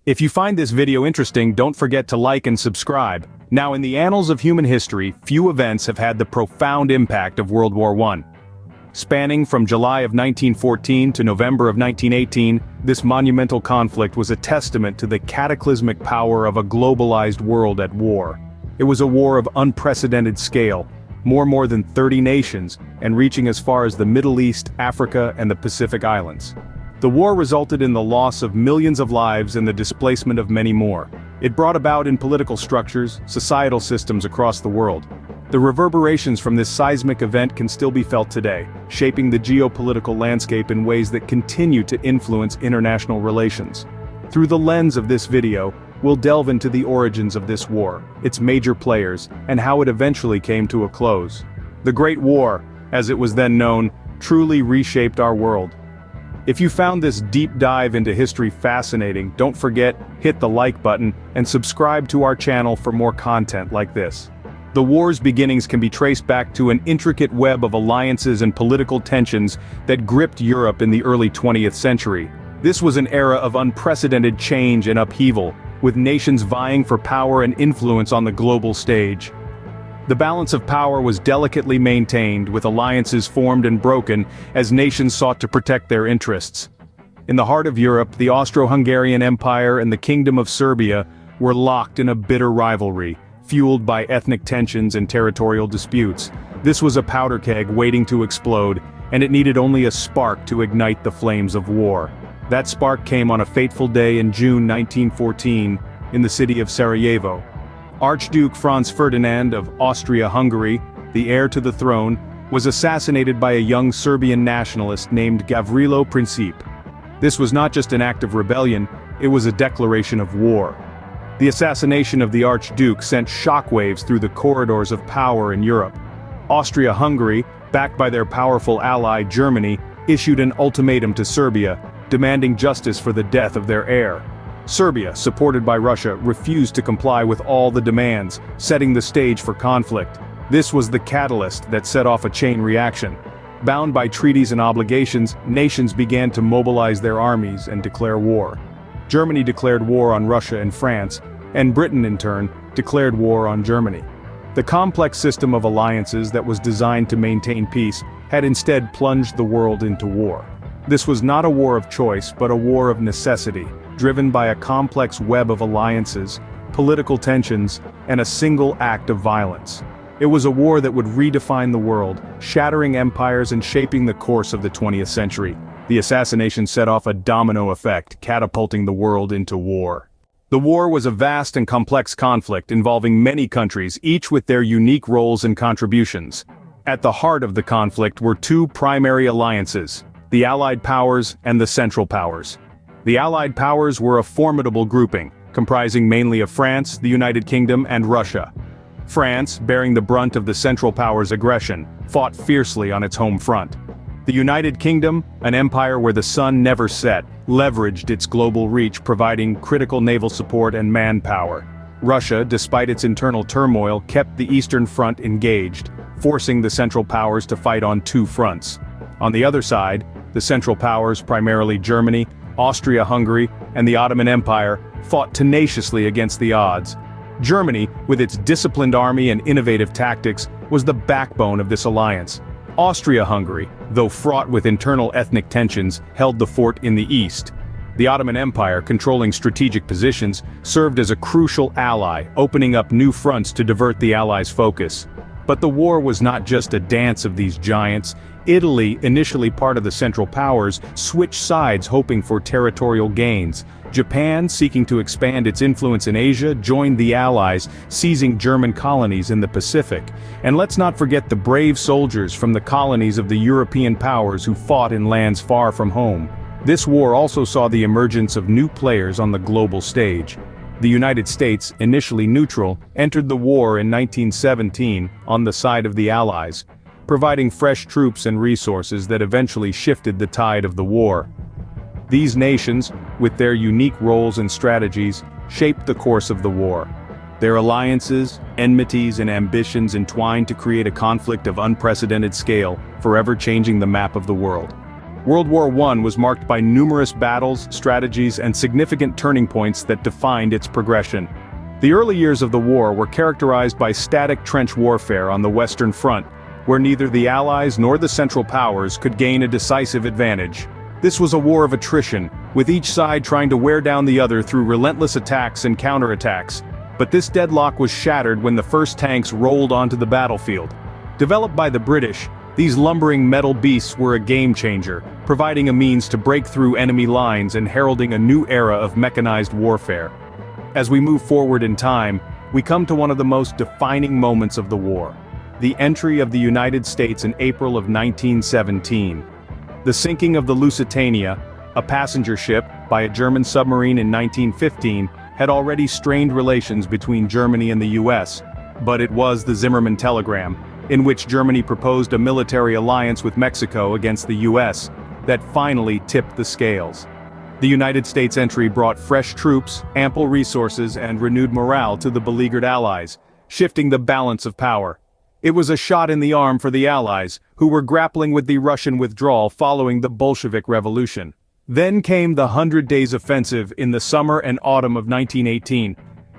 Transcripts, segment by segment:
If you find this video interesting, don't forget to like and subscribe. Now, in the annals of human history, few events have had the profound impact of World War I. Spanning from July of 1914 to November of 1918, this monumental conflict was a testament to the cataclysmic power of a globalized world at war. It was a war of unprecedented scale, more than 30 nations, and reaching as far as the Middle East, Africa, and the Pacific Islands. The war resulted in the loss of millions of lives and the displacement of many more. It brought about in political structures, societal systems across the world. The reverberations from this seismic event can still be felt today, shaping the geopolitical landscape in ways that continue to influence international relations. Through the lens of this video, we'll delve into the origins of this war, its major players, and how it eventually came to a close. The Great War, as it was then known, truly reshaped our world. If you found this deep dive into history fascinating, don't forget, hit the like button and subscribe to our channel for more content like this. The war's beginnings can be traced back to an intricate web of alliances and political tensions that gripped Europe in the early 20th century. This was an era of unprecedented change and upheaval, with nations vying for power and influence on the global stage. The balance of power was delicately maintained, with alliances formed and broken as nations sought to protect their interests. In the heart of Europe, the Austro-Hungarian Empire and the Kingdom of Serbia were locked in a bitter rivalry, fueled by ethnic tensions and territorial disputes. This was a powder keg waiting to explode, and it needed only a spark to ignite the flames of war. That spark came on a fateful day in June 1914, in the city of Sarajevo. Archduke Franz Ferdinand of Austria-Hungary, the heir to the throne, was assassinated by a young Serbian nationalist named Gavrilo Princip. This was not just an act of rebellion, it was a declaration of war. The assassination of the Archduke sent shockwaves through the corridors of power in Europe. Austria-Hungary, backed by their powerful ally Germany, issued an ultimatum to Serbia, demanding justice for the death of their heir. Serbia, supported by Russia, refused to comply with all the demands, setting the stage for conflict. This was the catalyst that set off a chain reaction. Bound by treaties and obligations, nations began to mobilize their armies and declare war. Germany declared war on Russia and France, and Britain in turn declared war on Germany. The complex system of alliances that was designed to maintain peace had instead plunged the world into war. This was not a war of choice, but a war of necessity, driven by a complex web of alliances, political tensions, and a single act of violence. It was a war that would redefine the world, shattering empires and shaping the course of the 20th century. The assassination set off a domino effect, catapulting the world into war. The war was a vast and complex conflict involving many countries, each with their unique roles and contributions. At the heart of the conflict were two primary alliances: the Allied powers and the Central Powers. The Allied powers were a formidable grouping, comprising mainly of France, the United Kingdom, and Russia. France, bearing the brunt of the Central Powers' aggression, fought fiercely on its home front. The United Kingdom, an empire where the sun never set, leveraged its global reach, providing critical naval support and manpower. Russia, despite its internal turmoil, kept the Eastern Front engaged, forcing the Central Powers to fight on two fronts. On the other side, the Central Powers, primarily Germany, Austria-Hungary, and the Ottoman Empire, fought tenaciously against the odds. Germany, with its disciplined army and innovative tactics, was the backbone of this alliance. Austria-Hungary, though fraught with internal ethnic tensions, held the fort in the east. The Ottoman Empire, controlling strategic positions, served as a crucial ally, opening up new fronts to divert the Allies' focus. But the war was not just a dance of these giants. Italy, initially part of the Central Powers, switched sides hoping for territorial gains. Japan, seeking to expand its influence in Asia, joined the Allies, seizing German colonies in the Pacific. And let's not forget the brave soldiers from the colonies of the European powers who fought in lands far from home. This war also saw the emergence of new players on the global stage. The United States, initially neutral, entered the war in 1917 on the side of the Allies, providing fresh troops and resources that eventually shifted the tide of the war. These nations, with their unique roles and strategies, shaped the course of the war. Their alliances, enmities, and ambitions entwined to create a conflict of unprecedented scale, forever changing the map of the world. World War I was marked by numerous battles, strategies, and significant turning points that defined its progression. The early years of the war were characterized by static trench warfare on the Western Front, where neither the Allies nor the Central Powers could gain a decisive advantage. This was a war of attrition, with each side trying to wear down the other through relentless attacks and counterattacks. But this deadlock was shattered when the first tanks rolled onto the battlefield. Developed by the British, these lumbering metal beasts were a game-changer, providing a means to break through enemy lines and heralding a new era of mechanized warfare. As we move forward in time, we come to one of the most defining moments of the war: the entry of the United States in April of 1917. The sinking of the Lusitania, a passenger ship, by a German submarine in 1915, had already strained relations between Germany and the US, but it was the Zimmermann Telegram, in which Germany proposed a military alliance with Mexico against the US, that finally tipped the scales. The United States entry brought fresh troops, ample resources, and renewed morale to the beleaguered Allies, shifting the balance of power. It was a shot in the arm for the Allies, who were grappling with the Russian withdrawal following the Bolshevik Revolution. Then came the 100 Days Offensive in the summer and autumn of 1918.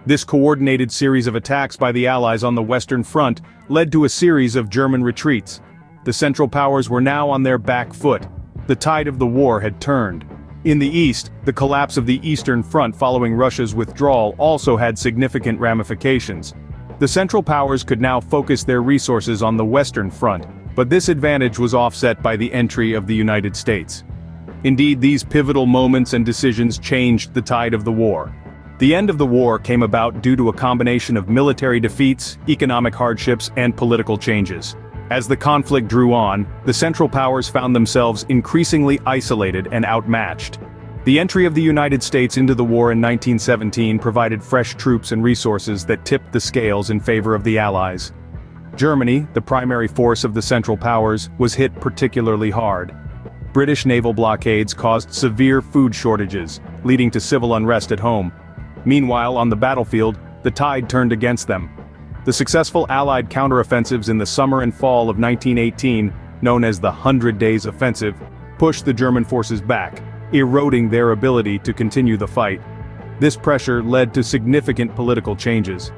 This coordinated series of attacks by the Allies on the Western Front led to a series of German retreats. The Central Powers were now on their back foot. The tide of the war had turned. In the east, the collapse of the Eastern Front following Russia's withdrawal also had significant ramifications. The Central Powers could now focus their resources on the Western Front, but this advantage was offset by the entry of the United States. Indeed, these pivotal moments and decisions changed the tide of the war. The end of the war came about due to a combination of military defeats, economic hardships, and political changes. As the conflict drew on, the Central Powers found themselves increasingly isolated and outmatched. The entry of the United States into the war in 1917 provided fresh troops and resources that tipped the scales in favor of the Allies. Germany, the primary force of the Central Powers, was hit particularly hard. British naval blockades caused severe food shortages, leading to civil unrest at home. Meanwhile, on the battlefield, the tide turned against them. The successful Allied counteroffensives in the summer and fall of 1918, known as the 100 Days Offensive, pushed the German forces back, eroding their ability to continue the fight. This pressure led to significant political changes.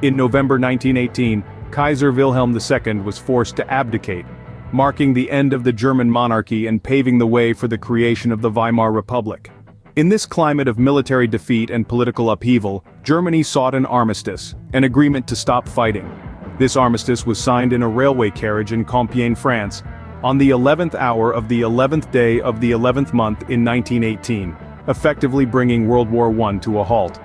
In November 1918, Kaiser Wilhelm II was forced to abdicate, marking the end of the German monarchy and paving the way for the creation of the Weimar Republic. In this climate of military defeat and political upheaval, Germany sought an armistice, an agreement to stop fighting. This armistice was signed in a railway carriage in Compiègne, France, on the 11th hour of the 11th day of the 11th month in 1918, effectively bringing World War I to a halt.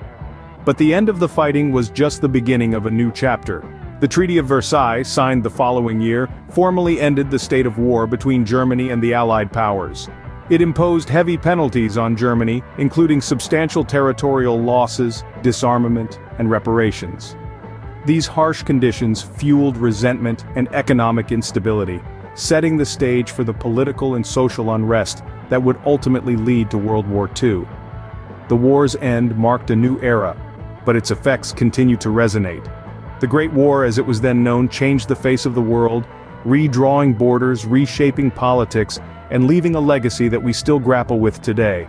But the end of the fighting was just the beginning of a new chapter. The Treaty of Versailles, signed the following year, formally ended the state of war between Germany and the Allied powers. It imposed heavy penalties on Germany, including substantial territorial losses, disarmament, and reparations. These harsh conditions fueled resentment and economic instability, setting the stage for the political and social unrest that would ultimately lead to World War II. The war's end marked a new era, but its effects continue to resonate. The Great War, as it was then known, changed the face of the world, redrawing borders, reshaping politics, and leaving a legacy that we still grapple with today.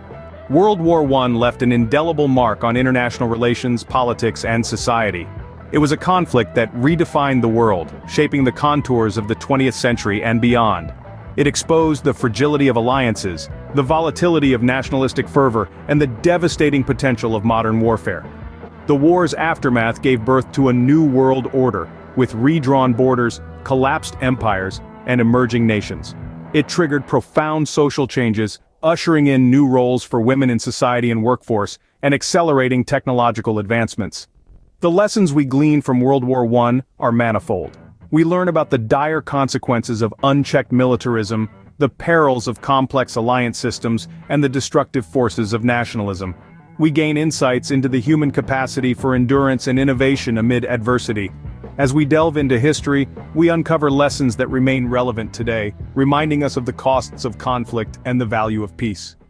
World War I left an indelible mark on international relations, politics, and society. It was a conflict that redefined the world, shaping the contours of the 20th century and beyond. It exposed the fragility of alliances, the volatility of nationalistic fervor, and the devastating potential of modern warfare. The war's aftermath gave birth to a new world order, with redrawn borders, collapsed empires, and emerging nations. It triggered profound social changes, ushering in new roles for women in society and workforce, and accelerating technological advancements. The lessons we glean from World War I are manifold. We learn about the dire consequences of unchecked militarism, the perils of complex alliance systems, and the destructive forces of nationalism. We gain insights into the human capacity for endurance and innovation amid adversity. As we delve into history, we uncover lessons that remain relevant today, reminding us of the costs of conflict and the value of peace.